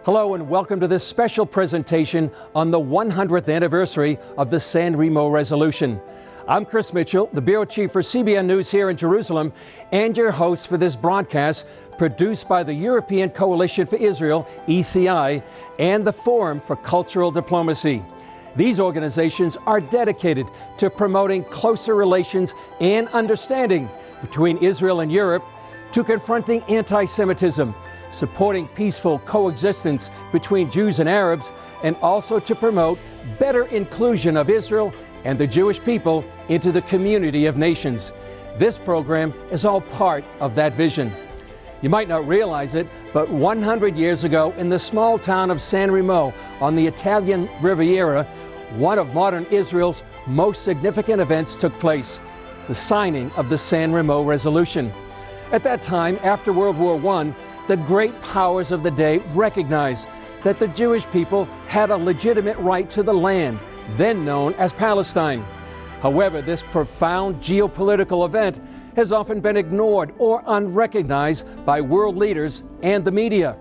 Hello and welcome to this special presentation on the 100th anniversary of the San Remo Resolution. I'm Chris Mitchell, the Bureau Chief for CBN News here in Jerusalem, and your host for this broadcast produced by the European Coalition for Israel, ECI, and the Forum for Cultural Diplomacy. These organizations are dedicated to promoting closer relations and understanding between Israel and Europe, to confronting anti-Semitism, supporting peaceful coexistence between Jews and Arabs, and also to promote better inclusion of Israel and the Jewish people into the community of nations. This program is all part of that vision. You might not realize it, but 100 years ago in the small town of San Remo on the Italian Riviera, one of modern Israel's most significant events took place, the signing of the San Remo Resolution. At that time, after World War I, the great powers of the day recognized that the Jewish people had a legitimate right to the land, then known as Palestine. However, this profound geopolitical event has often been ignored or unrecognized by world leaders and the media.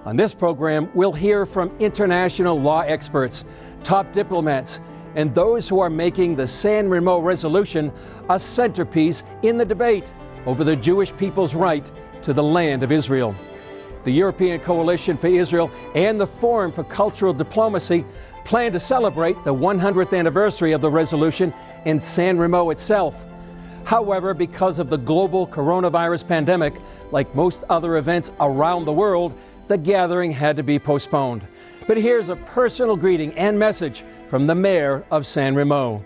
On this program, we'll hear from international law experts, top diplomats, and those who are making the San Remo Resolution a centerpiece in the debate over the Jewish people's right to the land of Israel. The European Coalition for Israel and the Forum for Cultural Diplomacy plan to celebrate the 100th anniversary of the resolution in San Remo itself. However, because of the global coronavirus pandemic, like most other events around the world, the gathering had to be postponed. But here's a personal greeting and message from the mayor of San Remo.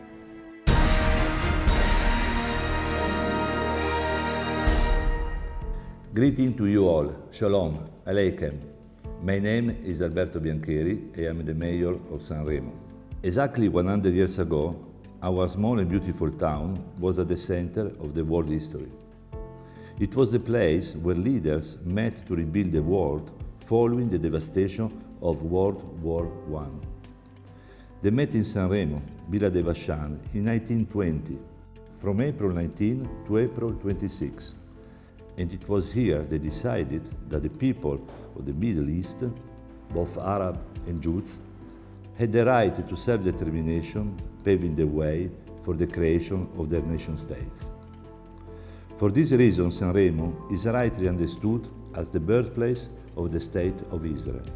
Greeting to you all. Shalom. Aleichem. My name is Alberto Biancheri. I am the mayor of San Remo. Exactly 100 years ago, our small and beautiful town was at the center of the world history. It was the place where leaders met to rebuild the world following the devastation of World War I. They met in San Remo, Villa de Vachan, in 1920, from April 19 to April 26. And it was here they decided that the people of the Middle East, both Arab and Jews, had the right to self-determination, paving the way for the creation of their nation-states. For this reason, San Remo is rightly understood as the birthplace of the State of Israel.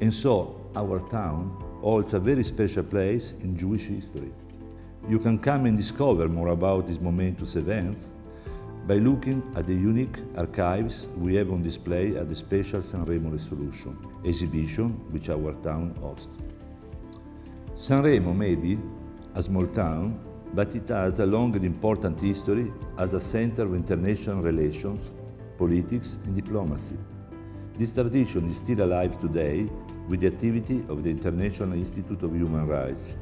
And so, our town holds a very special place in Jewish history. You can come and discover more about these momentous events by looking at the unique archives we have on display at the special San Remo Resolution exhibition which our town hosts. San Remo may be a small town, but it has a long and important history as a center of international relations, politics and diplomacy. This tradition is still alive today with the activity of the International Institute of Human Rights,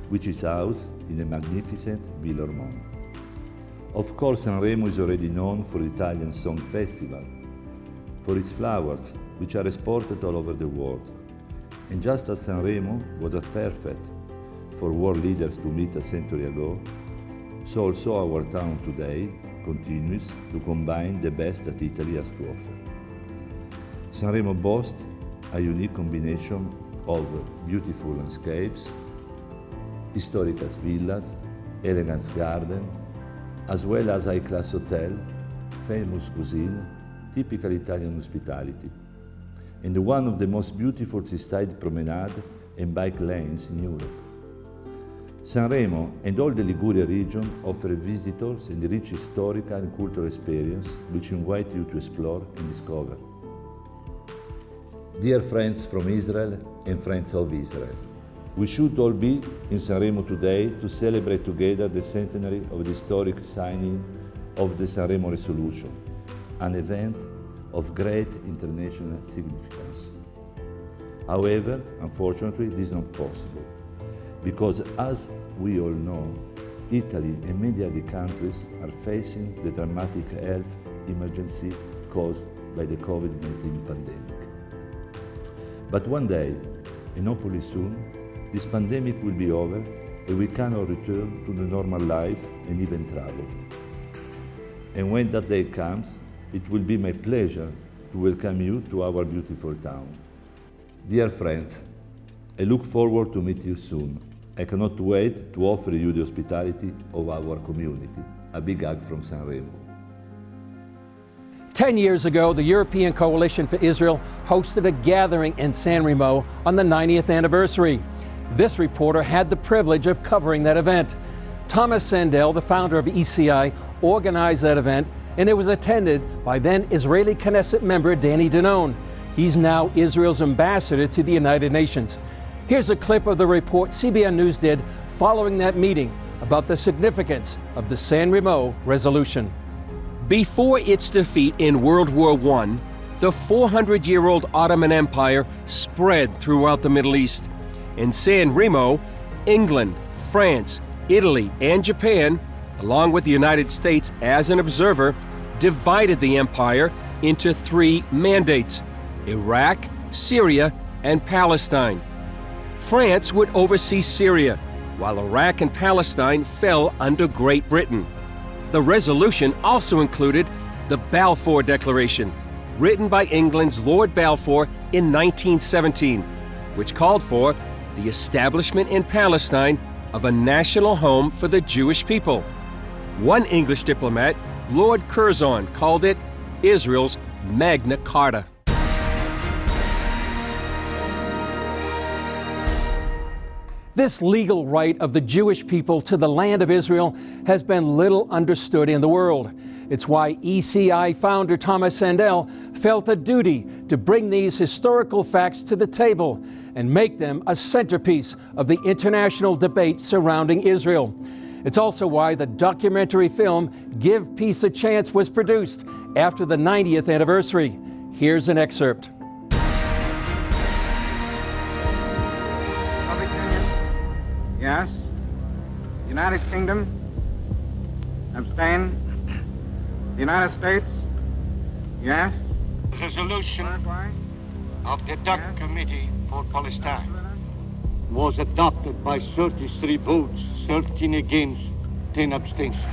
which is housed in a magnificent Villa Ormond. Of course, San Remo is already known for the Italian Song Festival, for its flowers, which are exported all over the world. And just as San Remo was a perfect for world leaders to meet a century ago, so also our town today continues to combine the best that Italy has to offer. San Remo boasts a unique combination of beautiful landscapes, historical villas, elegant gardens, as well as high-class hotel, famous cuisine, typical Italian hospitality, and one of the most beautiful seaside promenade and bike lanes in Europe. San Remo and all the Liguria region offer visitors a rich historical and cultural experience which invite you to explore and discover. Dear friends from Israel and friends of Israel, we should all be in San Remo today to celebrate together the centenary of the historic signing of the San Remo Resolution, an event of great international significance. However, unfortunately, this is not possible, because as we all know, Italy and many other countries are facing the dramatic health emergency caused by the COVID-19 pandemic. But one day, and hopefully soon, this pandemic will be over and we can all return to the normal life and even travel. And when that day comes, it will be my pleasure to welcome you to our beautiful town. Dear friends, I look forward to meet you soon. I cannot wait to offer you the hospitality of our community. A big hug from San Remo. 10 years ago, the European Coalition for Israel hosted a gathering in San Remo on the 90th anniversary. This reporter had the privilege of covering that event. Thomas Sandel, the founder of ECI, organized that event, and it was attended by then Israeli Knesset member Danny Danon. He's now Israel's ambassador to the United Nations. Here's a clip of the report CBN News did following that meeting about the significance of the San Remo resolution. Before its defeat in World War I, the 400-year-old Ottoman Empire spread throughout the Middle East. In San Remo, England, France, Italy, and Japan, along with the United States as an observer, divided the empire into 3 mandates: Iraq, Syria, and Palestine. France would oversee Syria, while Iraq and Palestine fell under Great Britain. The resolution also included the Balfour Declaration, written by England's Lord Balfour in 1917, which called for the establishment in Palestine of a national home for the Jewish people. One English diplomat, Lord Curzon, called it Israel's Magna Carta. This legal right of the Jewish people to the land of Israel has been little understood in the world. It's why ECI founder Thomas Sandel felt a duty to bring these historical facts to the table and make them a centerpiece of the international debate surrounding Israel. It's also why the documentary film Give Peace a Chance was produced after the 90th anniversary. Here's an excerpt. Yes. United Kingdom? Abstain? United States? Yes. Resolution of the DUC Committee for Palestine was adopted by 33 votes, 13 against, 10 abstentions.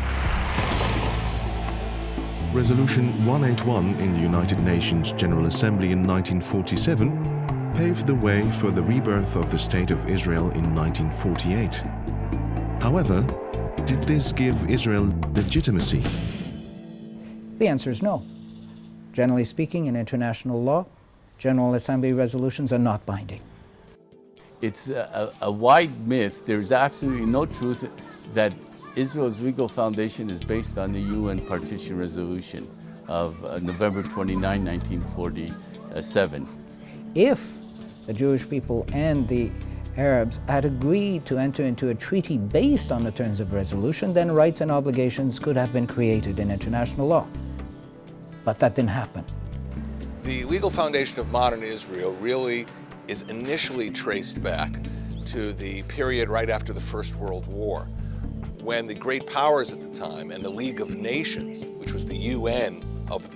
Resolution 181 in the United Nations General Assembly in 1947 paved the way for the rebirth of the State of Israel in 1948. However, did this give Israel legitimacy? The answer is no. Generally speaking, in international law, General Assembly resolutions are not binding. It's a wide myth. There's absolutely no truth that Israel's legal foundation is based on the UN Partition Resolution of November 29, 1947. If the Jewish people and the Arabs had agreed to enter into a treaty based on the terms of resolution, then rights and obligations could have been created in international law. But that didn't happen. The legal foundation of modern Israel really is initially traced back to the period right after the First World War, when the great powers at the time and the League of Nations, which was the UN of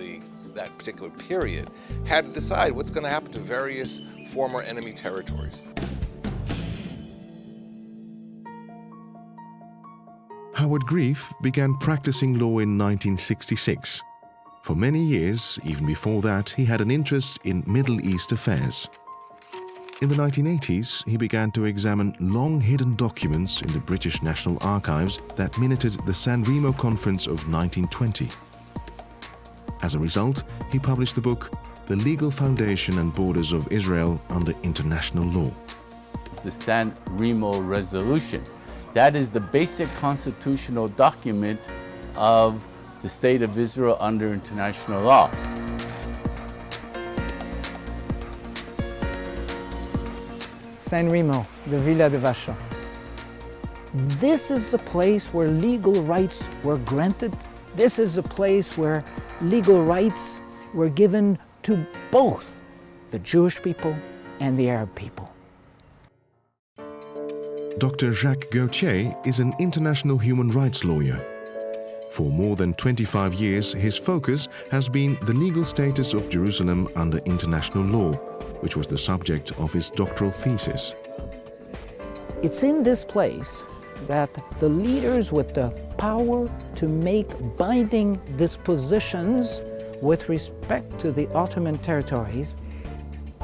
that particular period, had to decide what's going to happen to various former enemy territories. Howard Grief began practicing law in 1966. For many years, even before that, he had an interest in Middle East affairs. In the 1980s, he began to examine long-hidden documents in the British National Archives that minuted the San Remo Conference of 1920. As a result, he published the book, The Legal Foundation and Borders of Israel Under International Law. The San Remo Resolution. That is the basic constitutional document of the State of Israel under international law. San Remo, the Villa de Vachon. This is the place where legal rights were granted. This is the place where legal rights were given to both the Jewish people and the Arab people. Dr. Jacques Gauthier is an international human rights lawyer. For more than 25 years, his focus has been the legal status of Jerusalem under international law, which was the subject of his doctoral thesis. It's in this place that the leaders with the power to make binding dispositions with respect to the Ottoman territories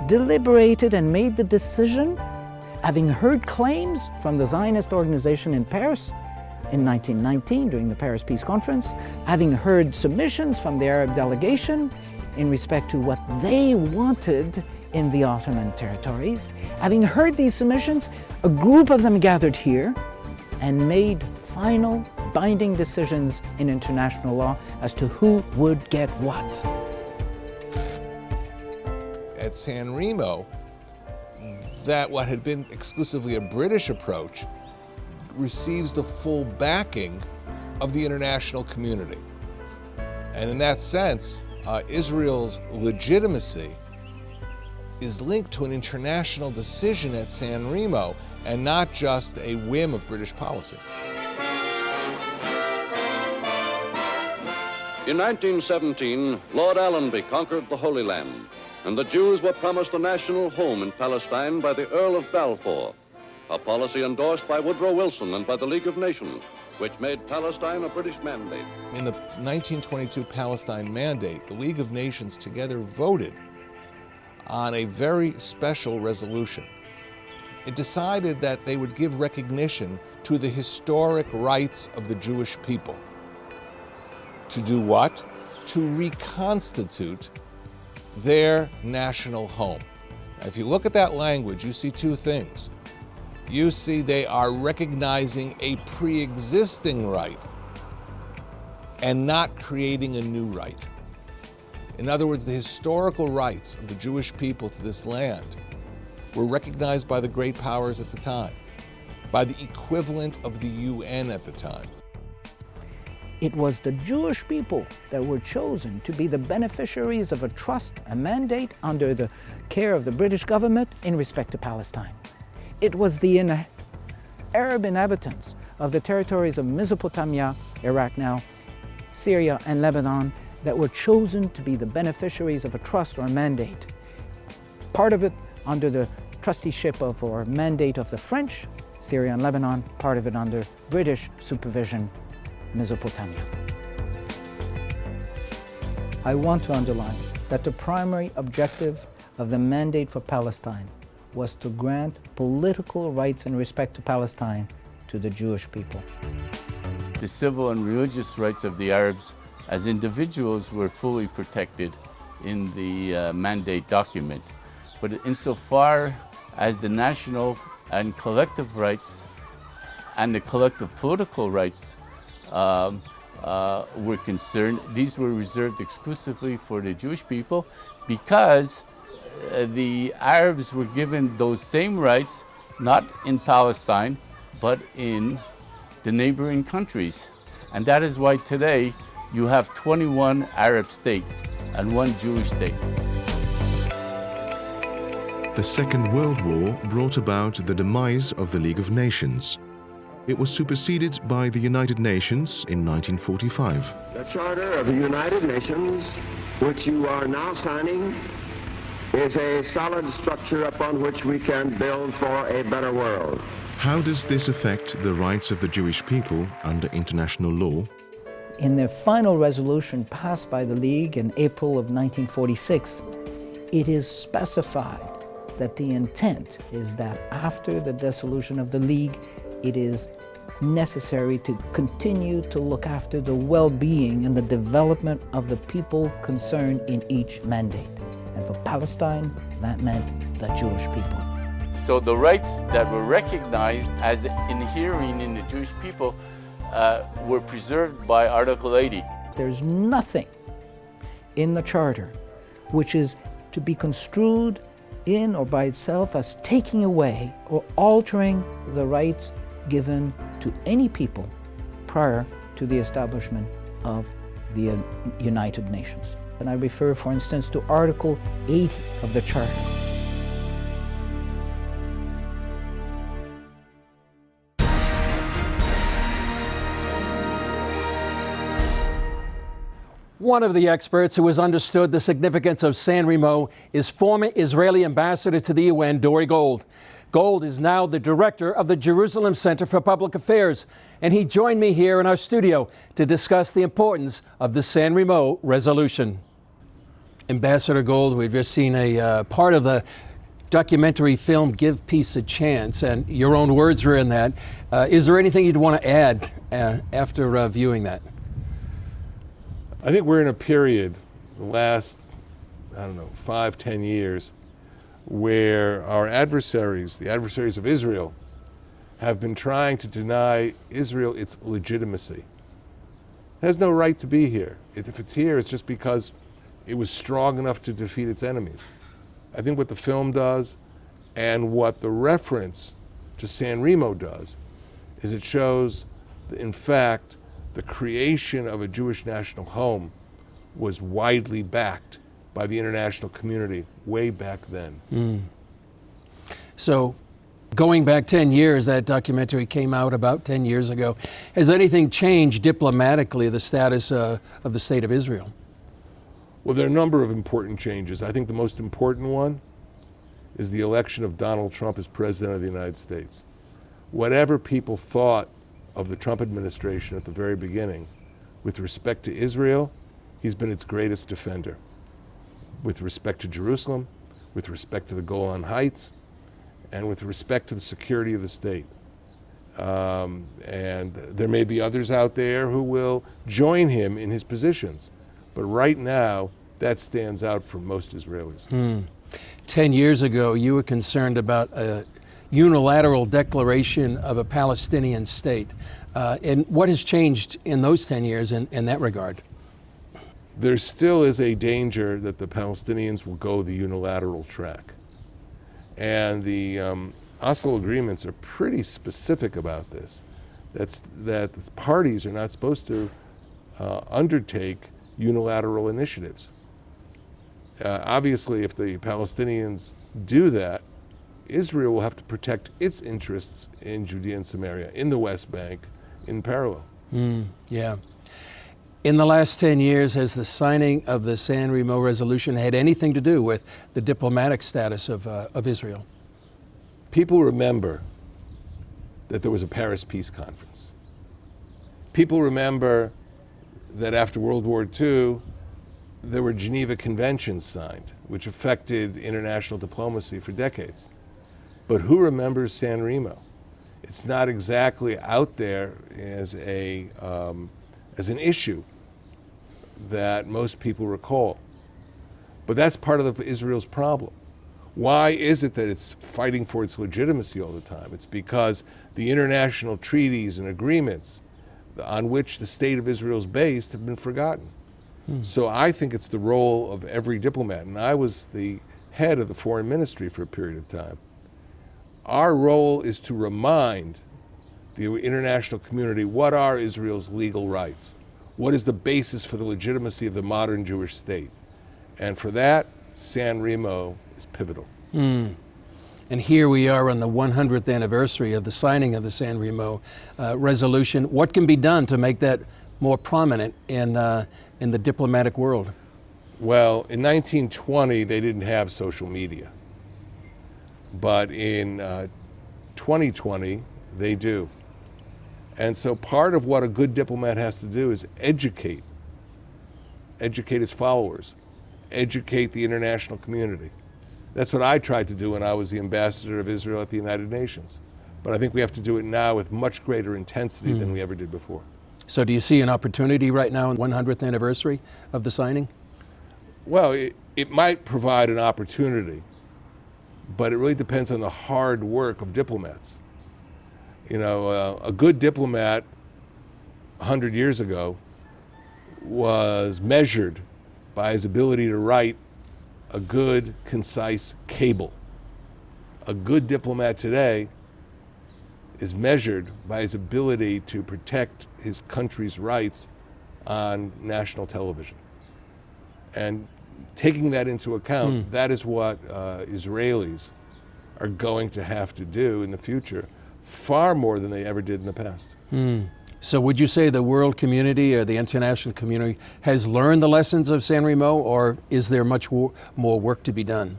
deliberated and made the decision, having heard claims from the Zionist organization in Paris in 1919 during the Paris Peace Conference, having heard submissions from the Arab delegation in respect to what they wanted in the Ottoman territories. Having heard these submissions, a group of them gathered here and made final binding decisions in international law as to who would get what. At San Remo, that what had been exclusively a British approach receives the full backing of the international community. And in that sense, Israel's legitimacy is linked to an international decision at San Remo and not just a whim of British policy. In 1917, Lord Allenby conquered the Holy Land, and the Jews were promised a national home in Palestine by the Earl of Balfour, a policy endorsed by Woodrow Wilson and by the League of Nations, which made Palestine a British mandate. In the 1922 Palestine Mandate, the League of Nations together voted on a very special resolution. It decided that they would give recognition to the historic rights of the Jewish people. To do what? To reconstitute their national home. Now, if you look at that language, you see two things. You see they are recognizing a pre-existing right and not creating a new right. In other words, the historical rights of the Jewish people to this land were recognized by the great powers at the time, by the equivalent of the UN at the time. It was the Jewish people that were chosen to be the beneficiaries of a trust, a mandate under the care of the British government in respect to Palestine. It was the Arab inhabitants of the territories of Mesopotamia, Iraq now, Syria and Lebanon that were chosen to be the beneficiaries of a trust or a mandate. Part of it under the trusteeship of or mandate of the French, Syria and Lebanon, part of it under British supervision, Mesopotamia. I want to underline that the primary objective of the mandate for Palestine was to grant political rights in respect to Palestine to the Jewish people. The civil and religious rights of the Arabs as individuals were fully protected in the mandate document. But insofar as the national and collective rights and the collective political rights were concerned, these were reserved exclusively for the Jewish people because the Arabs were given those same rights, not in Palestine, but in the neighboring countries. And that is why today you have 21 Arab states and one Jewish state. The Second World War brought about the demise of the League of Nations. It was superseded by the United Nations in 1945. The Charter of the United Nations, which you are now signing, is a solid structure upon which we can build for a better world. How does this affect the rights of the Jewish people under international law? In the final resolution passed by the League in April of 1946, it is specified that the intent is that after the dissolution of the League, it is necessary to continue to look after the well-being and the development of the people concerned in each mandate. And for Palestine, that meant the Jewish people. So the rights that were recognized as inhering in the Jewish people were preserved by Article 80. There's nothing in the Charter which is to be construed in or by itself as taking away or altering the rights given to any people prior to the establishment of the United Nations. And I refer, for instance, to Article 80 of the Charter. One of the experts who has understood the significance of San Remo is former Israeli ambassador to the UN, Dori Gold. Gold is now the director of the Jerusalem Center for Public Affairs, and he joined me here in our studio to discuss the importance of the San Remo resolution. Ambassador Gold, we've just seen a part of the documentary film Give Peace a Chance, and your own words were in that. Is there anything you'd want to add after viewing that? I think we're in a period, the last, 5-10 years, where our adversaries, the adversaries of Israel, have been trying to deny Israel its legitimacy. It has no right to be here. If it's here, it's just because it was strong enough to defeat its enemies. I think what the film does and what the reference to San Remo does is it shows that, in fact, the creation of a Jewish national home was widely backed by the international community way back then. So, going back 10 years, that documentary came out about 10 years ago. Has anything changed diplomatically, the status of the State of Israel? Well, there are a number of important changes. I think the most important one is the election of Donald Trump as President of the United States. Whatever people thought of the Trump administration at the very beginning, with respect to Israel, he's been its greatest defender. With respect to Jerusalem, with respect to the Golan Heights, and with respect to the security of the state. And there may be others out there who will join him in his positions. But right now, that stands out for most Israelis. 10 years ago, you were concerned about a unilateral declaration of a Palestinian state. And what has changed in those 10 years in that regard? There still is a danger that the Palestinians will go the unilateral track. And the Oslo agreements are pretty specific about this. That the parties are not supposed to undertake unilateral initiatives. Obviously, if the Palestinians do that, Israel will have to protect its interests in Judea and Samaria, in the West Bank, in parallel. Yeah. In the last 10 years, has the signing of the San Remo resolution had anything to do with the diplomatic status of Israel? People remember that there was a Paris Peace Conference. People remember that after World War II, there were Geneva Conventions signed, which affected international diplomacy for decades. But who remembers San Remo? It's not exactly out there as an issue that most people recall. But that's part of Israel's problem. Why is it that it's fighting for its legitimacy all the time? It's because the international treaties and agreements on which the state of Israel is based have been forgotten. So I think it's the role of every diplomat, and I was the head of the foreign ministry for a period of time. Our role is to remind the international community what are Israel's legal rights, what is the basis for the legitimacy of the modern Jewish state. And for that, San Remo is pivotal. And here we are on the 100th anniversary of the signing of the San Remo resolution. What can be done to make that more prominent in the diplomatic world? Well, in 1920, they didn't have social media. But in 2020, they do. And so part of what a good diplomat has to do is educate his followers, educate the international community. That's what I tried to do when I was the ambassador of Israel at the United Nations. But I think we have to do it now with much greater intensity than we ever did before. So do you see an opportunity right now on the 100th anniversary of the signing? Well, it might provide an opportunity, but it really depends on the hard work of diplomats. You know, a good diplomat 100 years ago was measured by his ability to write a good, concise cable. A good diplomat today is measured by his ability to protect his country's rights on national television. And taking that into account, that is what Israelis are going to have to do in the future, far more than they ever did in the past. So would you say the world community or the international community has learned the lessons of San Remo, or is there much more work to be done?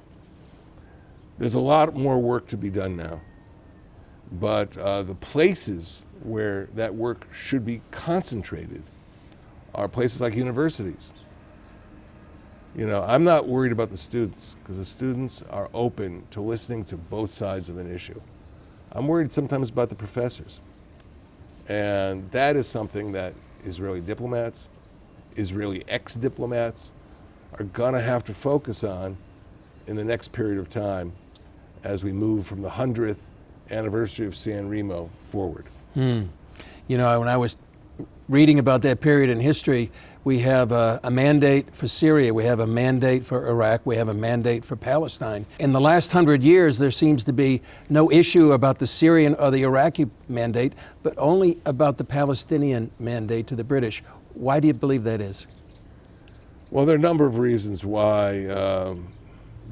There's a lot more work to be done now. But the places where that work should be concentrated are places like universities, You know, I'm not worried about the students because the students are open to listening to both sides of an issue. I'm worried sometimes about the professors. And that is something that Israeli diplomats, Israeli ex-diplomats are gonna have to focus on in the next period of time as we move from the 100th anniversary of San Remo forward. You know, when I was reading about that period in history, we have a mandate for Syria, we have a mandate for Iraq, we have a mandate for Palestine. In the last 100 years, there seems to be no issue about the Syrian or the Iraqi mandate, but only about the Palestinian mandate to the British. Why do you believe that is? Well, there are a number of reasons why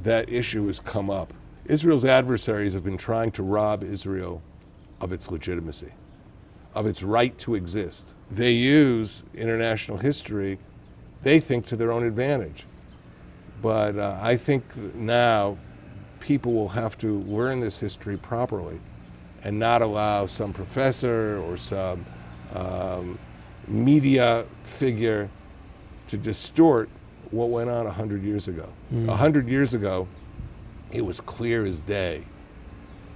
that issue has come up. Israel's adversaries have been trying to rob Israel of its legitimacy, of its right to exist. They use international history, they think, to their own advantage. But I think now people will have to learn this history properly and not allow some professor or some media figure to distort what went on 100 years ago. 100 years ago, it was clear as day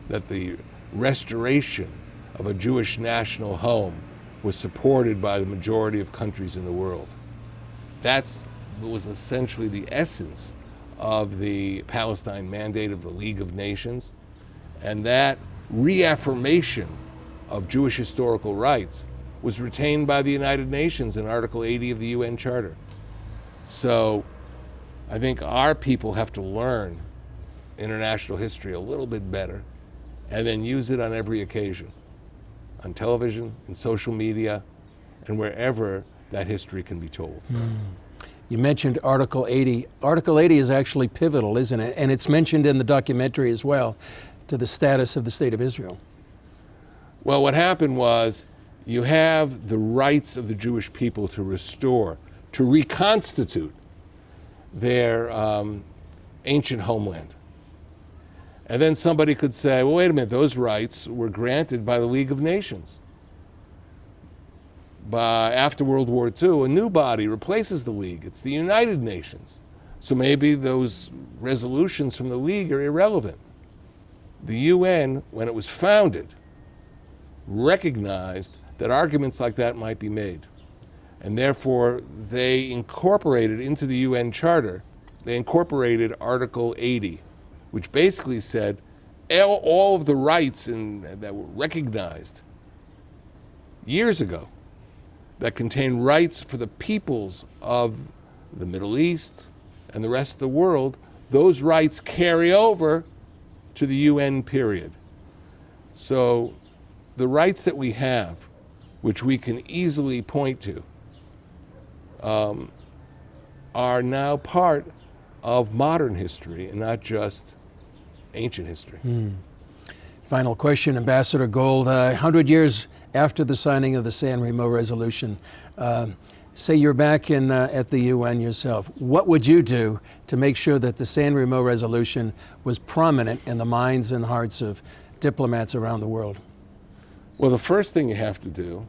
that the restoration of a Jewish national home was supported by the majority of countries in the world. That was essentially the essence of the Palestine mandate of the League of Nations, and that reaffirmation of Jewish historical rights was retained by the United Nations in Article 80 of the UN Charter. So I think our people have to learn international history a little bit better and then use it on every occasion, on television, in social media, and wherever that history can be told. You mentioned Article 80. Article 80 is actually pivotal, isn't it? And it's mentioned in the documentary as well, to the status of the State of Israel. Well, what happened was you have the rights of the Jewish people to restore, to reconstitute their ancient homeland. And then somebody could say, well, wait a minute, those rights were granted by the League of Nations. After World War II, a new body replaces the League. It's the United Nations. So maybe those resolutions from the League are irrelevant. The UN, when it was founded, recognized that arguments like that might be made. And therefore, they incorporated into the UN Charter, they incorporated Article 80, which basically said all of the rights that were recognized years ago that contain rights for the peoples of the Middle East and the rest of the world, those rights carry over to the UN period. So the rights that we have, which we can easily point to, are now part of modern history and not just ancient history. Final question, Ambassador Gold. 100 years after the signing of the San Remo resolution, say you're back at the UN yourself, what would you do to make sure that the San Remo resolution was prominent in the minds and hearts of diplomats around the world? Well, the first thing you have to do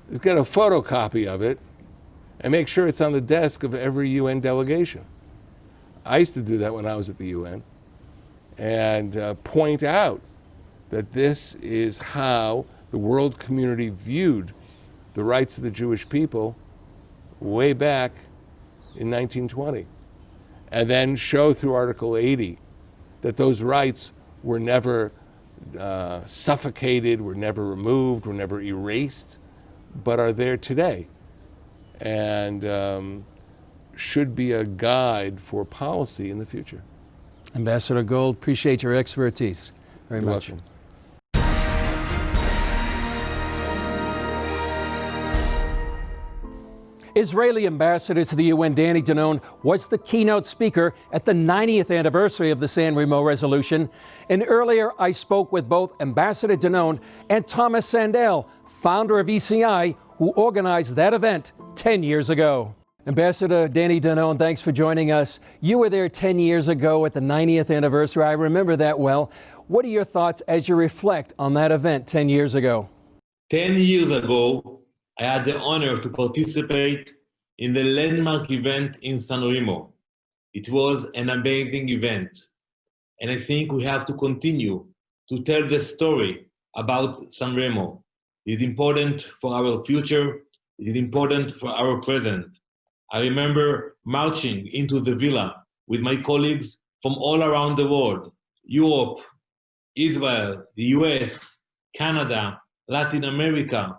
is get a photocopy of it and make sure it's on the desk of every UN delegation. I used to do that when I was at the UN and point out that this is how the world community viewed the rights of the Jewish people way back in 1920. And then show through Article 80 that those rights were never suffocated, were never removed, were never erased, but are there today. And should be a guide for policy in the future. Ambassador Gold, appreciate your expertise very much. Welcome. Israeli ambassador to the UN, Danny Danon, was the keynote speaker at the 90th anniversary of the San Remo resolution. And earlier, I spoke with both Ambassador Danon and Thomas Sandel, founder of ECI, who organized that event 10 years ago. Ambassador Danny Danon, thanks for joining us. You were there 10 years ago at the 90th anniversary. I remember that well. What are your thoughts as you reflect on that event 10 years ago? 10 years ago, I had the honor to participate in the landmark event in San Remo. It was an amazing event. And I think we have to continue to tell the story about San Remo. It is important for our future. It is important for our present. I remember marching into the villa with my colleagues from all around the world, Europe, Israel, the US, Canada, Latin America,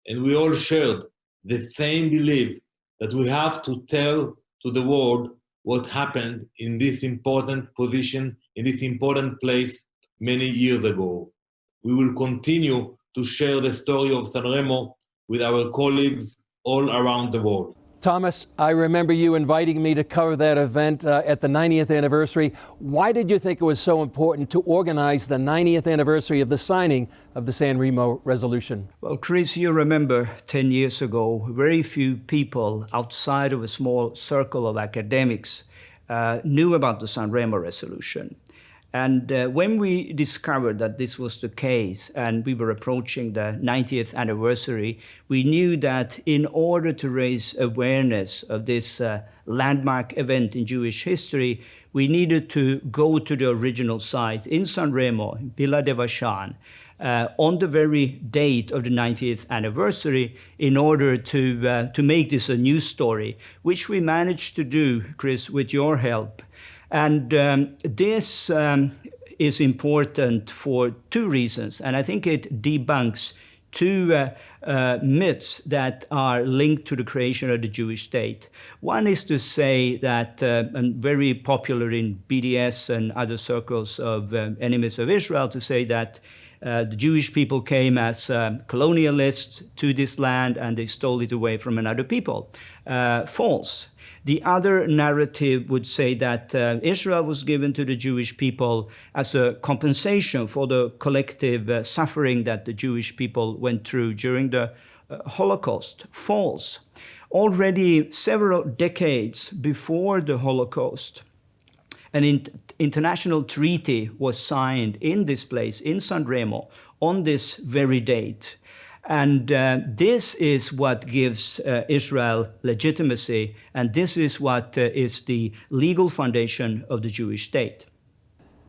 and we all shared the same belief that we have to tell to the world what happened in this important position, in this important place many years ago. We will continue to share the story of San Remo with our colleagues all around the world. Thomas, I remember you inviting me to cover that event at the 90th anniversary. Why did you think it was so important to organize the 90th anniversary of the signing of the San Remo resolution? Well, Chris, you remember 10 years ago, very few people outside of a small circle of academics knew about the San Remo resolution. And when we discovered that this was the case and we were approaching the 90th anniversary, we knew that in order to raise awareness of this landmark event in Jewish history, we needed to go to the original site in San Remo, Villa de Vachan, on the very date of the 90th anniversary in order to make this a news story, which we managed to do, Chris, with your help. And this is important for two reasons, and I think it debunks two myths that are linked to the creation of the Jewish state. One is to say that, and very popular in BDS and other circles of enemies of Israel, to say that the Jewish people came as colonialists to this land and they stole it away from another people. False. The other narrative would say that Israel was given to the Jewish people as a compensation for the collective suffering that the Jewish people went through during the Holocaust. False. Already several decades before the Holocaust, an international treaty was signed in this place, in San Remo, on this very date. And this is what gives Israel legitimacy, and this is what is the legal foundation of the Jewish state.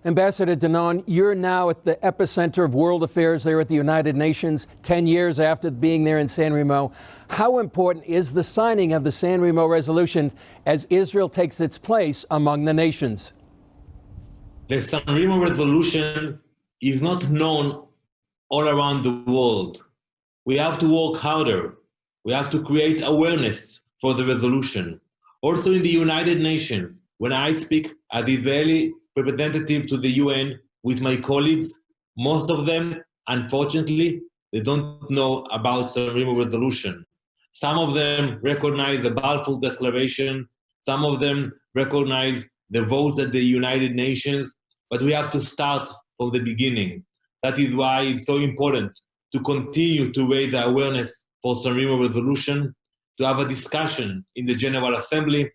Ambassador Danon, you're now at the epicenter of world affairs there at the United Nations, 10 years after being there in San Remo. How important is the signing of the San Remo resolution as Israel takes its place among the nations? The San Remo resolution is not known all around the world. We have to work harder. We have to create awareness for the resolution. Also in the United Nations, when I speak as Israeli representative to the UN with my colleagues, most of them, unfortunately, they don't know about San Remo resolution. Some of them recognize the Balfour Declaration. Some of them recognize the votes at the United Nations, but we have to start from the beginning. That is why it's so important to continue to raise the awareness for San Remo resolution, to have a discussion in the General Assembly,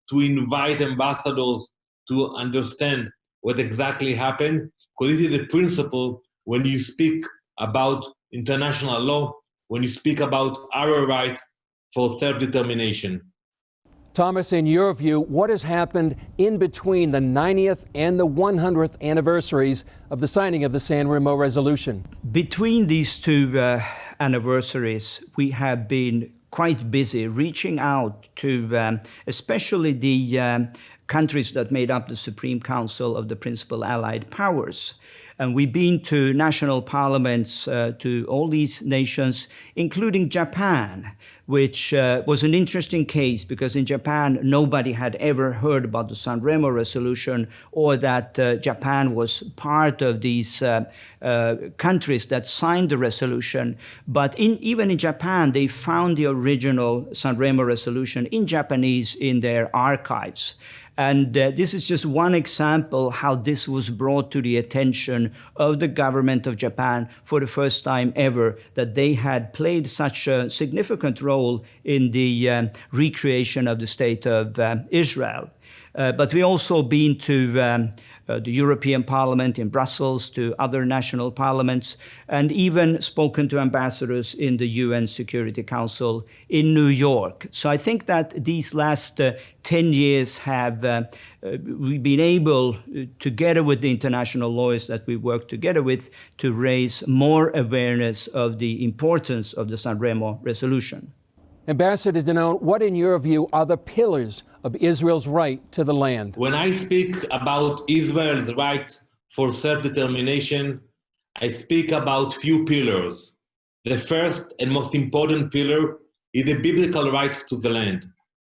to invite ambassadors to understand what exactly happened, because this is a principle when you speak about international law, when you speak about our right for self-determination. Thomas, in your view, what has happened in between the 90th and the 100th anniversaries of the signing of the San Remo resolution? Between these two anniversaries, we have been quite busy reaching out to especially the countries that made up the Supreme Council of the Principal Allied Powers. And we've been to national parliaments, to all these nations, including Japan, which was an interesting case because in Japan, nobody had ever heard about the San Remo resolution or that Japan was part of these countries that signed the resolution. But even in Japan, they found the original San Remo resolution in Japanese in their archives. And this is just one example how this was brought to the attention of the government of Japan for the first time ever, that they had played such a significant role role in the recreation of the State of Israel. But we've also been to the European Parliament in Brussels, to other national parliaments, and even spoken to ambassadors in the UN Security Council in New York. So I think that these last 10 years have we've been able, together with the international lawyers that we work together with, to raise more awareness of the importance of the San Remo resolution. Ambassador Danon, what in your view are the pillars of Israel's right to the land? When I speak about Israel's right for self-determination, I speak about few pillars. The first and most important pillar is the biblical right to the land.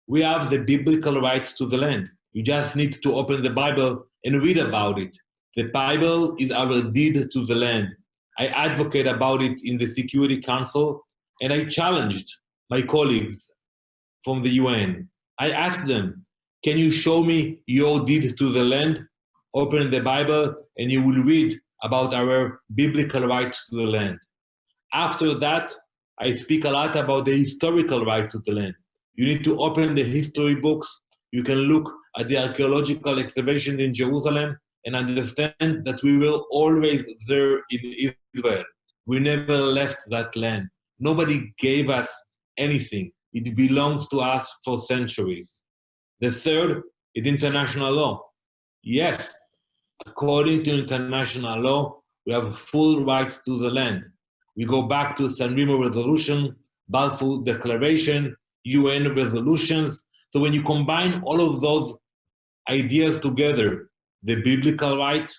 We have the biblical right to the land. You just need to open the Bible and read about it. The Bible is our deed to the land. I advocate about it in the Security Council, and I challenged my colleagues from the UN. I asked them, can you show me your deed to the land? Open the Bible and you will read about our biblical right to the land. After that, I speak a lot about the historical right to the land. You need to open the history books. You can look at the archaeological excavations in Jerusalem and understand that we were always there in Israel. We never left that land. Nobody gave us anything. It belongs to us for centuries. The third is international law. Yes, according to international law, we have full rights to the land. We go back to San Remo Resolution, Balfour Declaration, UN resolutions. So when you combine all of those ideas together, the biblical right,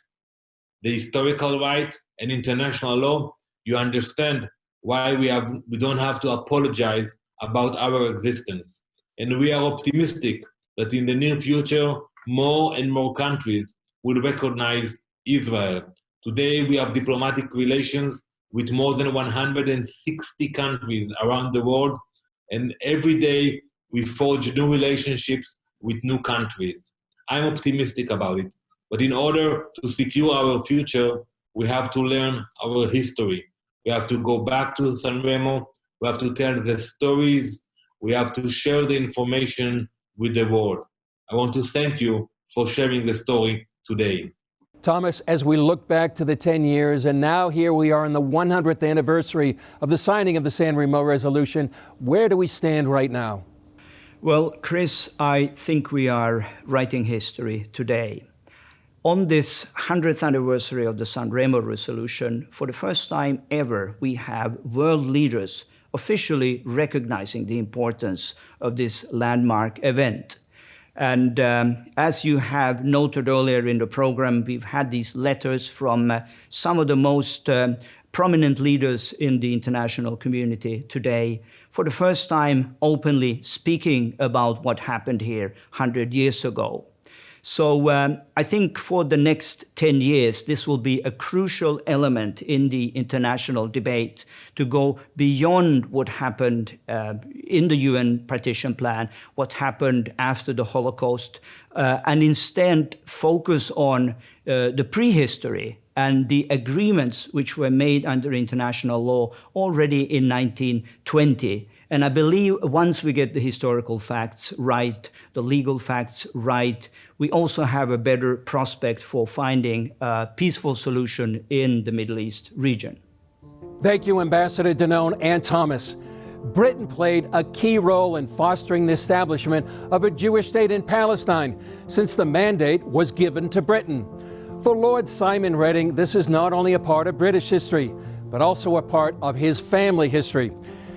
the historical right, and international law, you understand why we don't have to apologize about our existence. And we are optimistic that in the near future, more and more countries will recognize Israel. Today, we have diplomatic relations with more than 160 countries around the world, and every day we forge new relationships with new countries. I'm optimistic about it, but in order to secure our future, we have to learn our history. We have to go back to San Remo. We have to tell the stories. We have to share the information with the world. I want to thank you for sharing the story today. Thomas, as we look back to the 10 years, and now here we are on the 100th anniversary of the signing of the San Remo Resolution, where do we stand right now? Well, Chris, I think we are writing history today. On this 100th anniversary of the San Remo Resolution, for the first time ever, we have world leaders officially recognizing the importance of this landmark event. And as you have noted earlier in the program, we've had these letters from some of the most prominent leaders in the international community today, for the first time openly speaking about what happened here 100 years ago. So I think for the next 10 years, this will be a crucial element in the international debate to go beyond what happened in the UN partition plan, what happened after the Holocaust, and instead focus on the prehistory and the agreements which were made under international law already in 1920. And I believe once we get the historical facts right, the legal facts right, we also have a better prospect for finding a peaceful solution in the Middle East region. Thank you, Ambassador Danon and Thomas. Britain played a key role in fostering the establishment of a Jewish state in Palestine, since the mandate was given to Britain. For Lord Simon Reading, this is not only a part of British history, but also a part of his family history.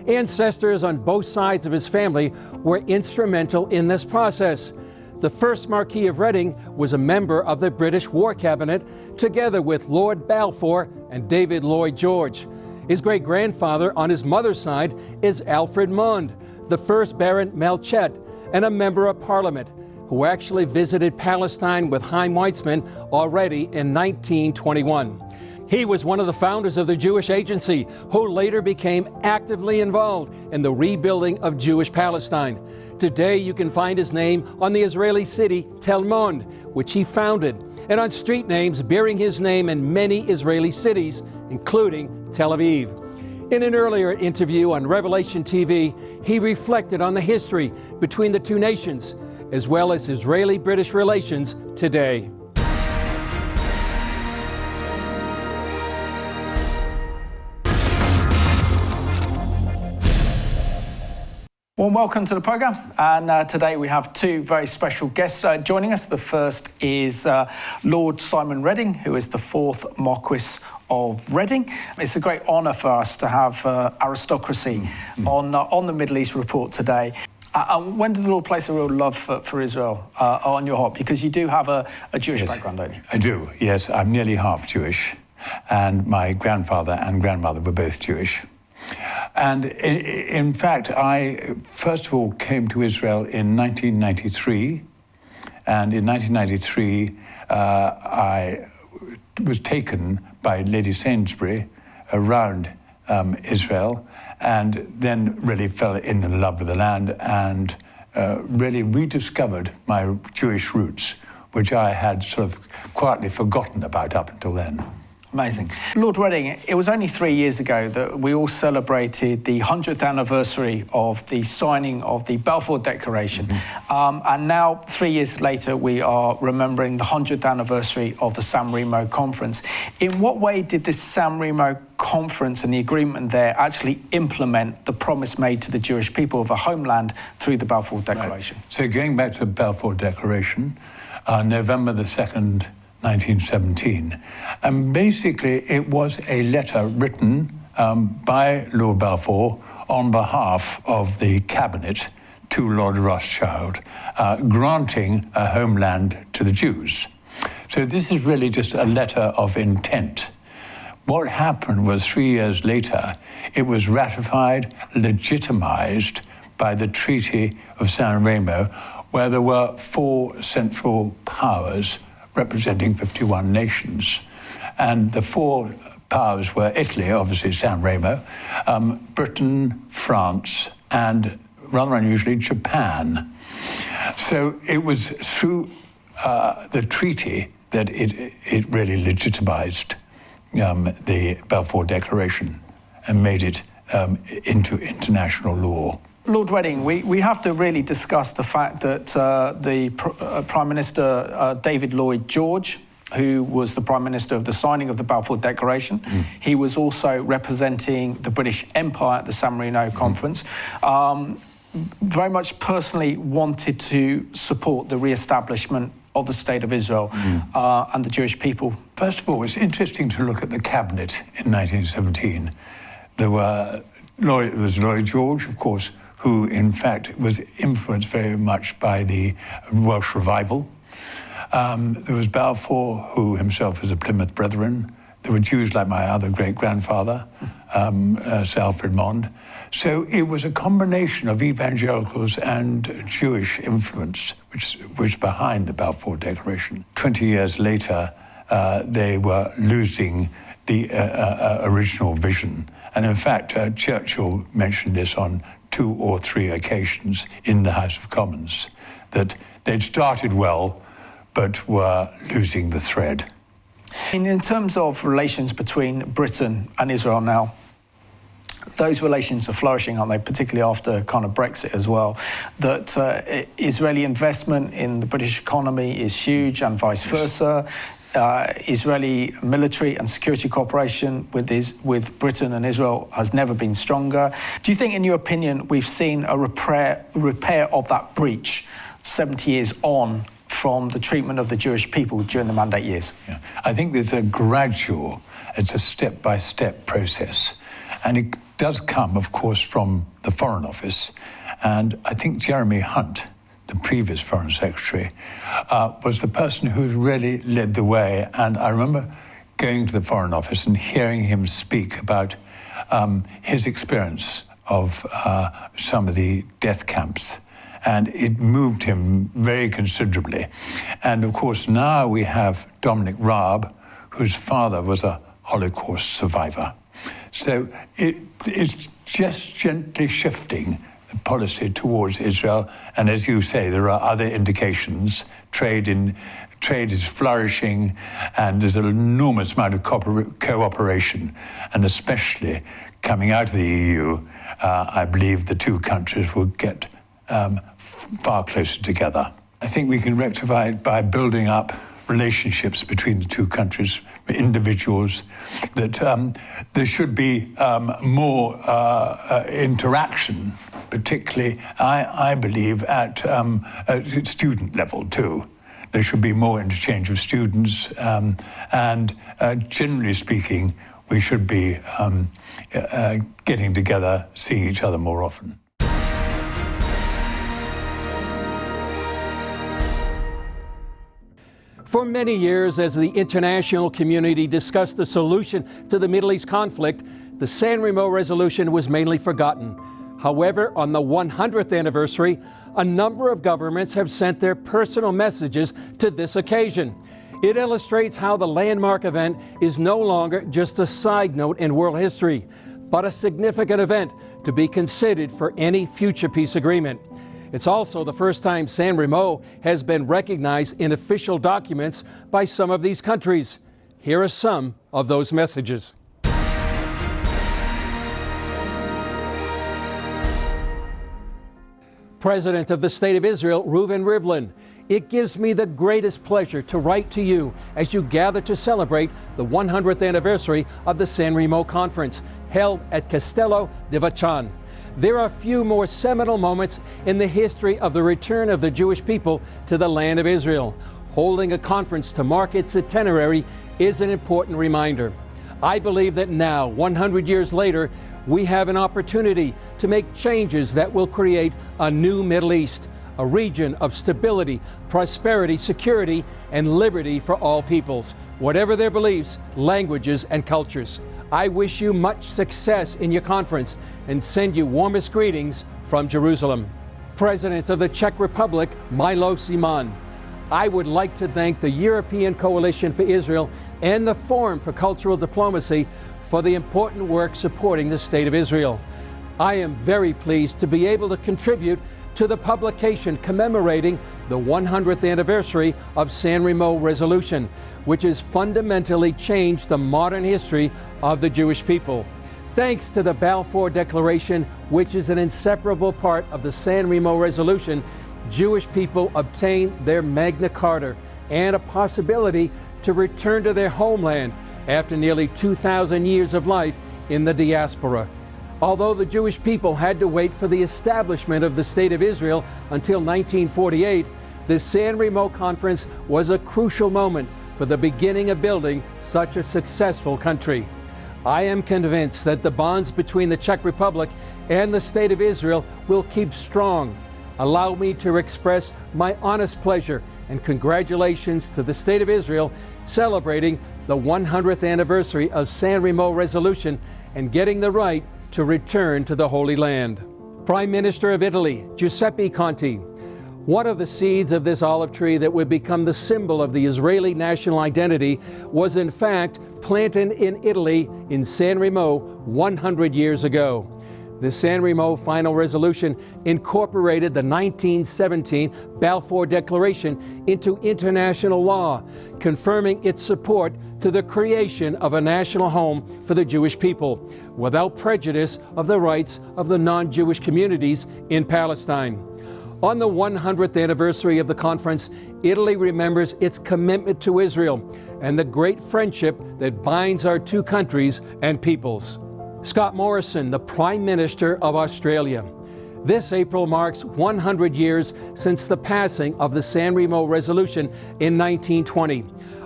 Ancestors on both sides of his family were instrumental in this process. The first Marquis of Reading was a member of the British War Cabinet, together with Lord Balfour and David Lloyd George. His great-grandfather on his mother's side is Alfred Mond, the first Baron Melchet, and a member of Parliament, who actually visited Palestine with Chaim Weizmann already in 1921. He was one of the founders of the Jewish Agency, who later became actively involved in the rebuilding of Jewish Palestine. Today, you can find his name on the Israeli city Tel Mond, which he founded, and on street names bearing his name in many Israeli cities, including Tel Aviv. In an earlier interview on Revelation TV, he reflected on the history between the two nations, as well as Israeli-British relations today. Well, welcome to the programme, and today we have two very special guests joining us. The first is Lord Simon Reading, who is the 4th Marquis of Reading. It's a great honour for us to have aristocracy on the Middle East Report today. When did the Lord place a real love for Israel on your heart? Because you do have a Jewish background, don't you? I do, yes. I'm nearly half Jewish, and my grandfather and grandmother were both Jewish. And in fact, I first of all came to Israel in 1993, and in 1993 I was taken by Lady Sainsbury around Israel, and then really fell in love with the land and really rediscovered my Jewish roots, which I had sort of quietly forgotten about up until then. Amazing. Lord Reading, it was only 3 years ago that we all celebrated the 100th anniversary of the signing of the Balfour Declaration. And now, 3 years later, we are remembering the 100th anniversary of the San Remo Conference. In what way did this San Remo Conference and the agreement there actually implement the promise made to the Jewish people of a homeland through the Balfour Declaration? Right. So going back to the Balfour Declaration, November the 2nd, 1917. And basically it was a letter written by Lord Balfour on behalf of the cabinet to Lord Rothschild, granting a homeland to the Jews. So this is really just a letter of intent. What happened was 3 years later, it was ratified, legitimized by the Treaty of San Remo, where there were 4 central powers representing 51 nations. And the 4 powers were Italy, obviously San Remo, Britain, France, and rather unusually, Japan. So it was through the treaty that it really legitimized the Balfour Declaration and made it into international law. Lord Reading, we have to really discuss the fact that the Prime Minister David Lloyd George, who was the Prime Minister of the signing of the Balfour Declaration, he was also representing the British Empire at the San Remo Conference, very much personally wanted to support the re-establishment of the State of Israel and the Jewish people. First of all, it's interesting to look at the cabinet in 1917. There was Lloyd George, of course, who in fact was influenced very much by the Welsh revival. There was Balfour, who himself was a Plymouth Brethren. There were Jews like my other great-grandfather, Sir Alfred Mond. So it was a combination of evangelicals and Jewish influence which was behind the Balfour Declaration. 20 years later, they were losing the original vision. And in fact, Churchill mentioned this on 2 or 3 occasions in the House of Commons, that they'd started well, but were losing the thread. In terms of relations between Britain and Israel now, those relations are flourishing, aren't they? Particularly after kind of Brexit as well. That Israeli investment in the British economy is huge, and vice versa. Israeli military and security cooperation with Britain and Israel has never been stronger. Do you think, in your opinion, we've seen a repair of that breach 70 years on from the treatment of the Jewish people during the Mandate years? Yeah. I think there's it's a step-by-step process. And it does come, of course, from the Foreign Office. And I think Jeremy Hunt, the previous Foreign Secretary, was the person who really led the way. And I remember going to the Foreign Office and hearing him speak about his experience of some of the death camps. And it moved him very considerably. And of course, now we have Dominic Raab, whose father was a Holocaust survivor. So it's just gently shifting the policy towards Israel. And as you say, there are other indications, trade in trade is flourishing and there's an enormous amount of cooperation, and especially coming out of the EU, I believe the two countries will get far closer together. I think we can rectify it by building up relationships between the two countries, individuals, that there should be more interaction, particularly, I believe, at student level too. There should be more interchange of students, and generally speaking, we should be getting together, seeing each other more often. For many years, as the international community discussed the solution to the Middle East conflict, the San Remo resolution was mainly forgotten. However, on the 100th anniversary, a number of governments have sent their personal messages to this occasion. It illustrates how the landmark event is no longer just a side note in world history, but a significant event to be considered for any future peace agreement. It's also the first time San Remo has been recognized in official documents by some of these countries. Here are some of those messages. President of the State of Israel, Reuven Rivlin, it gives me the greatest pleasure to write to you as you gather to celebrate the 100th anniversary of the San Remo Conference, held at Castello di Vachan. There are few more seminal moments in the history of the return of the Jewish people to the land of Israel. Holding a conference to mark its centenary is an important reminder. I believe that now, 100 years later, we have an opportunity to make changes that will create a new Middle East, a region of stability, prosperity, security, and liberty for all peoples, whatever their beliefs, languages, and cultures. I wish you much success in your conference and send you warmest greetings from Jerusalem. President of the Czech Republic, Milo Zeman, I would like to thank the European Coalition for Israel and the Forum for Cultural Diplomacy for the important work supporting the State of Israel. I am very pleased to be able to contribute to the publication commemorating the 100th anniversary of San Remo Resolution, which has fundamentally changed the modern history of the Jewish people. Thanks to the Balfour Declaration, which is an inseparable part of the San Remo Resolution, Jewish people obtained their Magna Carta and a possibility to return to their homeland after nearly 2,000 years of life in the diaspora. Although the Jewish people had to wait for the establishment of the State of Israel until 1948, the San Remo Conference was a crucial moment for the beginning of building such a successful country. I am convinced that the bonds between the Czech Republic and the State of Israel will keep strong. Allow me to express my honest pleasure and congratulations to the State of Israel celebrating the 100th anniversary of San Remo Resolution and getting the right to return to the Holy Land. Prime Minister of Italy, Giuseppe Conte, one of the seeds of this olive tree that would become the symbol of the Israeli national identity was in fact planted in Italy in San Remo 100 years ago. The San Remo Final Resolution incorporated the 1917 Balfour Declaration into international law, confirming its support to the creation of a national home for the Jewish people, without prejudice of the rights of the non-Jewish communities in Palestine. On the 100th anniversary of the conference, Italy remembers its commitment to Israel and the great friendship that binds our two countries and peoples. Scott Morrison, the Prime Minister of Australia. This April marks 100 years since the passing of the San Remo Resolution in 1920.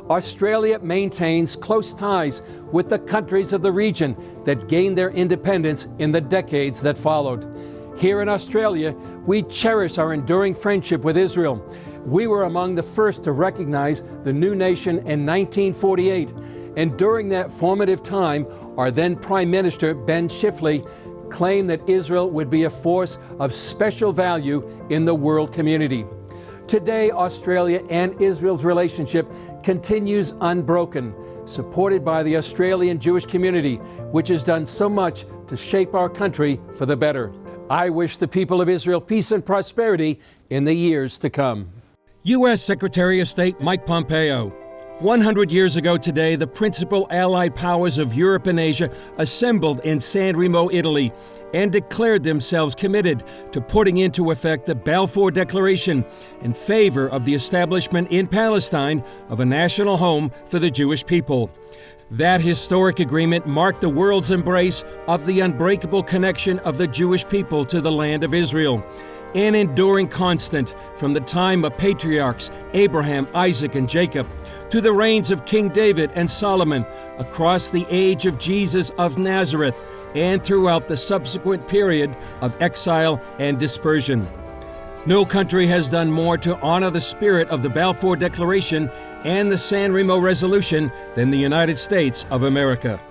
Australia maintains close ties with the countries of the region that gained their independence in the decades that followed. Here in Australia, we cherish our enduring friendship with Israel. We were among the first to recognize the new nation in 1948, and during that formative time, our then Prime Minister, Ben Chifley, claimed that Israel would be a force of special value in the world community. Today, Australia and Israel's relationship continues unbroken, supported by the Australian Jewish community, which has done so much to shape our country for the better. I wish the people of Israel peace and prosperity in the years to come. U.S. Secretary of State Mike Pompeo. 100 years ago today, the principal allied powers of Europe and Asia assembled in San Remo, Italy, and declared themselves committed to putting into effect the Balfour Declaration in favor of the establishment in Palestine of a national home for the Jewish people. That historic agreement marked the world's embrace of the unbreakable connection of the Jewish people to the land of Israel, an enduring constant from the time of patriarchs Abraham, Isaac, and Jacob, to the reigns of King David and Solomon, across the age of Jesus of Nazareth, and throughout the subsequent period of exile and dispersion. No country has done more to honor the spirit of the Balfour Declaration and the San Remo Resolution than the United States of America.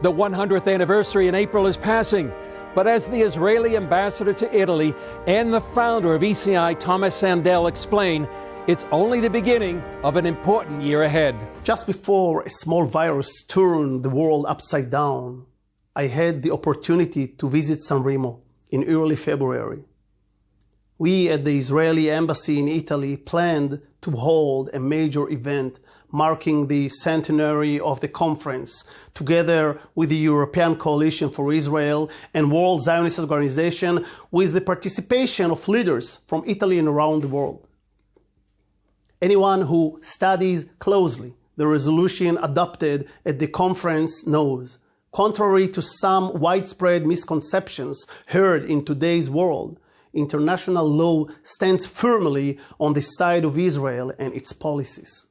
The 100th anniversary in April is passing, but as the Israeli ambassador to Italy and the founder of ECI, Thomas Sandel, explained, it's only the beginning of an important year ahead. Just before a small virus turned the world upside down, I had the opportunity to visit San Remo in early February. We at the Israeli embassy in Italy planned to hold a major event marking the centenary of the conference, together with the European Coalition for Israel and World Zionist Organization, with the participation of leaders from Italy and around the world. Anyone who studies closely the resolution adopted at the conference knows, contrary to some widespread misconceptions heard in today's world, international law stands firmly on the side of Israel and its policies.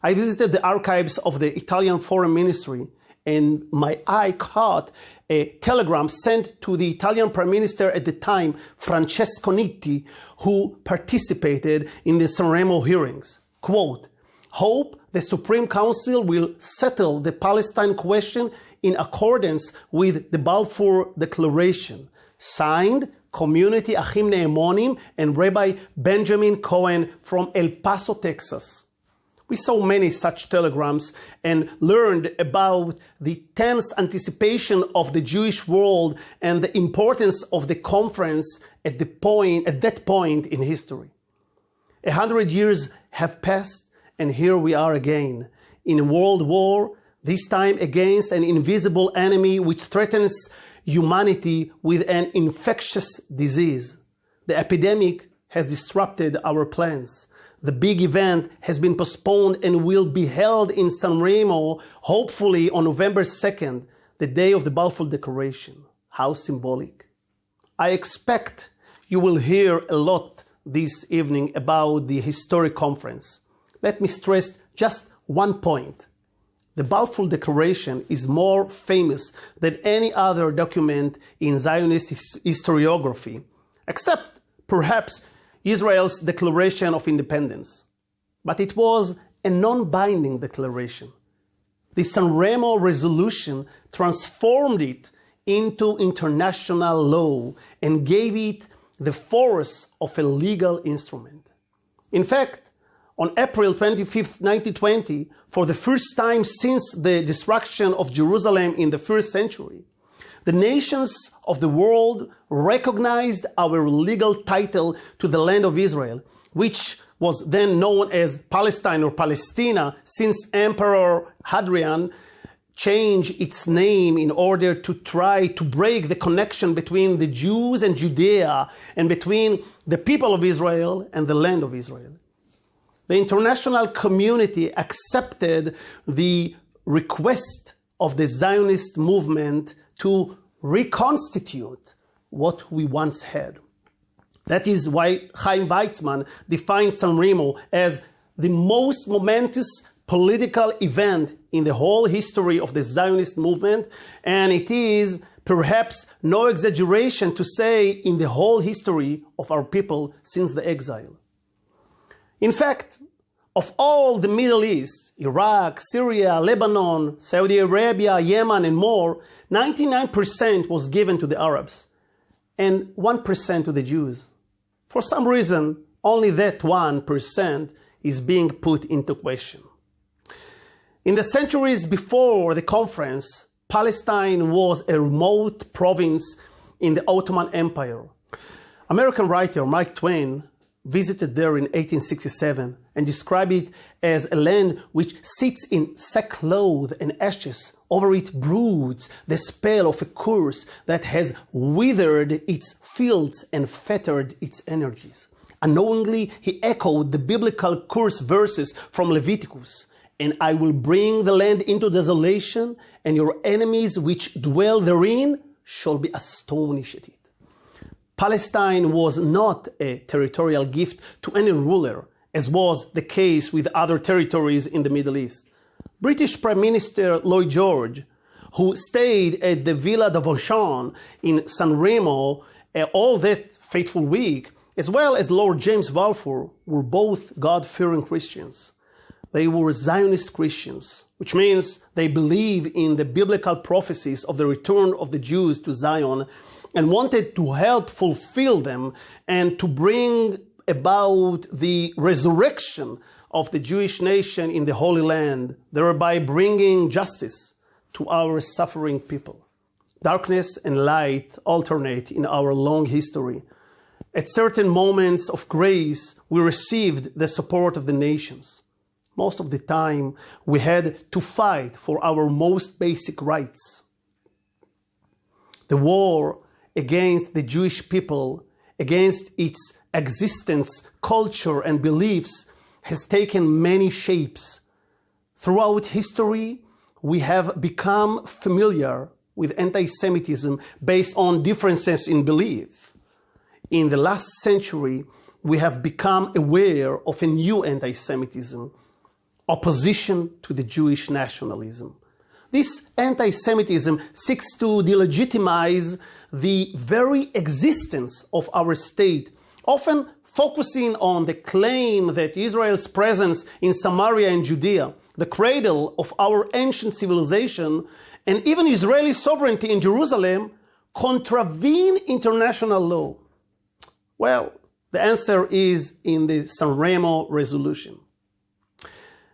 I visited the archives of the Italian Foreign Ministry, and my eye caught a telegram sent to the Italian Prime Minister at the time, Francesco Nitti, who participated in the San Remo hearings. Quote, "Hope the Supreme Council will settle the Palestine question in accordance with the Balfour Declaration, signed Community Achim Ne'emonim and Rabbi Benjamin Cohen from El Paso, Texas." We saw many such telegrams and learned about the tense anticipation of the Jewish world and the importance of the conference at that point in history. 100 years have passed, and here we are again, in a world war, this time against an invisible enemy which threatens humanity with an infectious disease. The epidemic has disrupted our plans. The big event has been postponed and will be held in San Remo, hopefully on November 2nd, the day of the Balfour Declaration. How symbolic. I expect you will hear a lot this evening about the historic conference. Let me stress just one point. The Balfour Declaration is more famous than any other document in Zionist historiography, except perhaps Israel's Declaration of Independence. But it was a non-binding declaration. The San Remo resolution transformed it into international law and gave it the force of a legal instrument. In fact, on April 25, 1920, for the first time since the destruction of Jerusalem in the first century, the nations of the world recognized our legal title to the land of Israel, which was then known as Palestine or Palestina, since Emperor Hadrian changed its name in order to try to break the connection between the Jews and Judea and between the people of Israel and the land of Israel. The international community accepted the request of the Zionist movement to reconstitute what we once had. That is why Chaim Weizmann defined San Remo as the most momentous political event in the whole history of the Zionist movement, and it is perhaps no exaggeration to say in the whole history of our people since the exile. In fact, of all the Middle East, Iraq, Syria, Lebanon, Saudi Arabia, Yemen, and more, 99% was given to the Arabs and 1% to the Jews. For some reason, only that 1% is being put into question. In the centuries before the conference, Palestine was a remote province in the Ottoman Empire. American writer Mark Twain visited there in 1867 and described it as a land which sits in sackcloth and ashes. Over it broods the spell of a curse that has withered its fields and fettered its energies. Unknowingly, he echoed the biblical curse verses from Leviticus. And I will bring the land into desolation, and your enemies which dwell therein shall be astonished at it. Palestine was not a territorial gift to any ruler, as was the case with other territories in the Middle East. British Prime Minister Lloyd George, who stayed at the Villa de Vauchan in San Remo all that fateful week, as well as Lord James Balfour, were both God-fearing Christians. They were Zionist Christians, which means they believe in the biblical prophecies of the return of the Jews to Zion and wanted to help fulfill them and to bring about the resurrection of the Jewish nation in the Holy Land, thereby bringing justice to our suffering people. Darkness and light alternate in our long history. At certain moments of grace, we received the support of the nations. Most of the time, we had to fight for our most basic rights. The war against the Jewish people, against its existence, culture, and beliefs, has taken many shapes. Throughout history, we have become familiar with anti-Semitism based on differences in belief. In the last century, we have become aware of a new anti-Semitism, opposition to the Jewish nationalism. This anti-Semitism seeks to delegitimize the very existence of our state, often focusing on the claim that Israel's presence in Samaria and Judea, the cradle of our ancient civilization, and even Israeli sovereignty in Jerusalem, contravene international law. Well, the answer is in the San Remo resolution.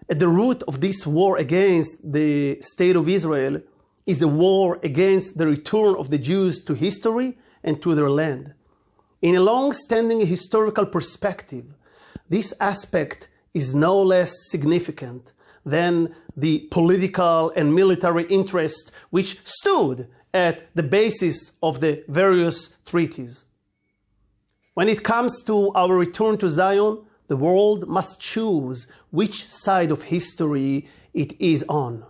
At the root of this war against the state of Israel is a war against the return of the Jews to history and to their land. In a long-standing historical perspective, this aspect is no less significant than the political and military interest which stood at the basis of the various treaties. When it comes to our return to Zion, the world must choose which side of history it is on.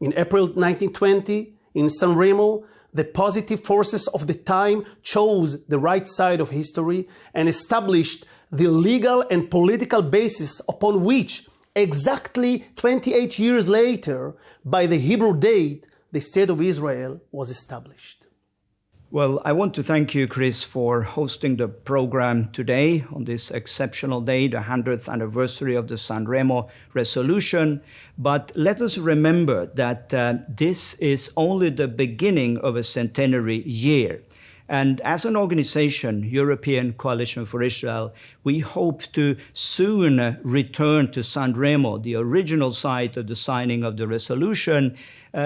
In April 1920, in San Remo, the positive forces of the time chose the right side of history and established the legal and political basis upon which, exactly 28 years later, by the Hebrew date, the State of Israel was established. Well, I want to thank you, Chris, for hosting the program today on this exceptional day, the 100th anniversary of the San Remo resolution. But let us remember that this is only the beginning of a centenary year. And as an organization, European Coalition for Israel, we hope to soon return to San Remo, the original site of the signing of the resolution,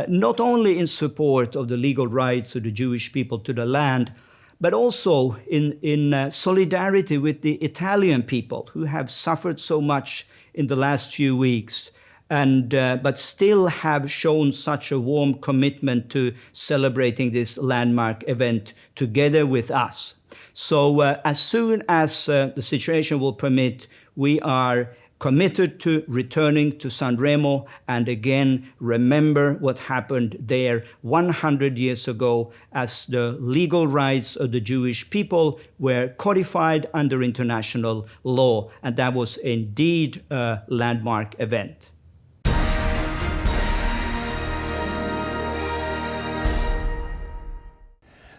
not only in support of the legal rights of the Jewish people to the land, but also in solidarity with the Italian people who have suffered so much in the last few weeks, and but still have shown such a warm commitment to celebrating this landmark event together with us. So as soon as the situation will permit, we are committed to returning to San Remo and again remember what happened there 100 years ago as the legal rights of the Jewish people were codified under international law. And that was indeed a landmark event.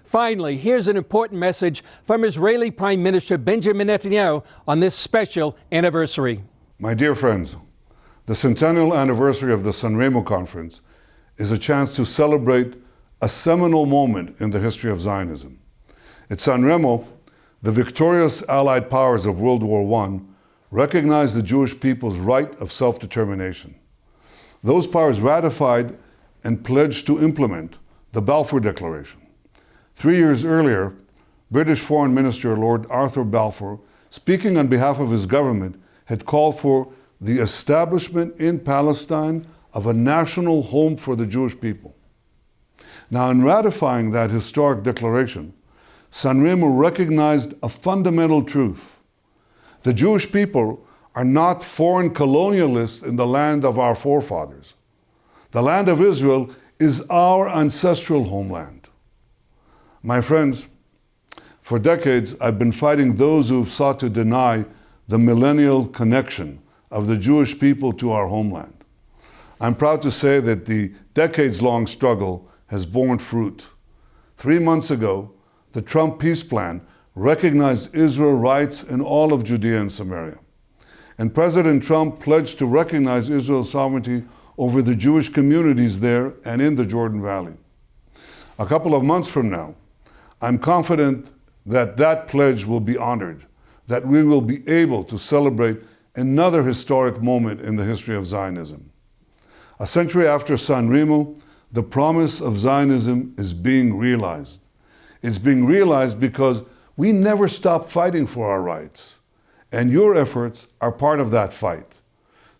Finally, here's an important message from Israeli Prime Minister Benjamin Netanyahu on this special anniversary. My dear friends, the centennial anniversary of the San Remo Conference is a chance to celebrate a seminal moment in the history of Zionism. At San Remo, the victorious Allied powers of World War I recognized the Jewish people's right of self-determination. Those powers ratified and pledged to implement the Balfour Declaration. 3 years earlier, British Foreign Minister Lord Arthur Balfour, speaking on behalf of his government, had called for the establishment in Palestine of a national home for the Jewish people. Now, in ratifying that historic declaration, San Remo recognized a fundamental truth. The Jewish people are not foreign colonialists in the land of our forefathers. The land of Israel is our ancestral homeland. My friends, for decades, I've been fighting those who have sought to deny the millennial connection of the Jewish people to our homeland. I'm proud to say that the decades-long struggle has borne fruit. 3 months ago, the Trump peace plan recognized Israel's rights in all of Judea and Samaria. And President Trump pledged to recognize Israel's sovereignty over the Jewish communities there and in the Jordan Valley. A couple of months from now, I'm confident that that pledge will be honored, that we will be able to celebrate another historic moment in the history of Zionism. A century after San Remo, the promise of Zionism is being realized. It's being realized because we never stopped fighting for our rights, and your efforts are part of that fight.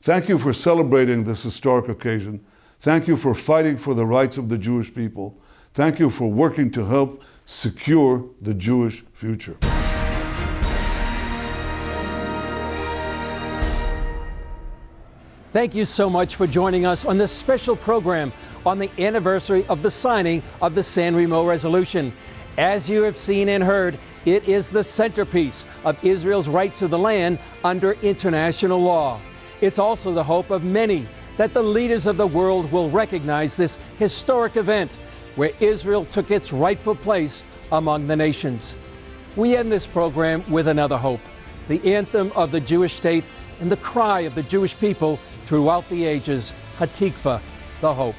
Thank you for celebrating this historic occasion. Thank you for fighting for the rights of the Jewish people. Thank you for working to help secure the Jewish future. Thank you so much for joining us on this special program on the anniversary of the signing of the San Remo Resolution. As you have seen and heard, it is the centerpiece of Israel's right to the land under international law. It's also the hope of many that the leaders of the world will recognize this historic event where Israel took its rightful place among the nations. We end this program with another hope, the anthem of the Jewish state and the cry of the Jewish people throughout the ages, Hatikva, the hope.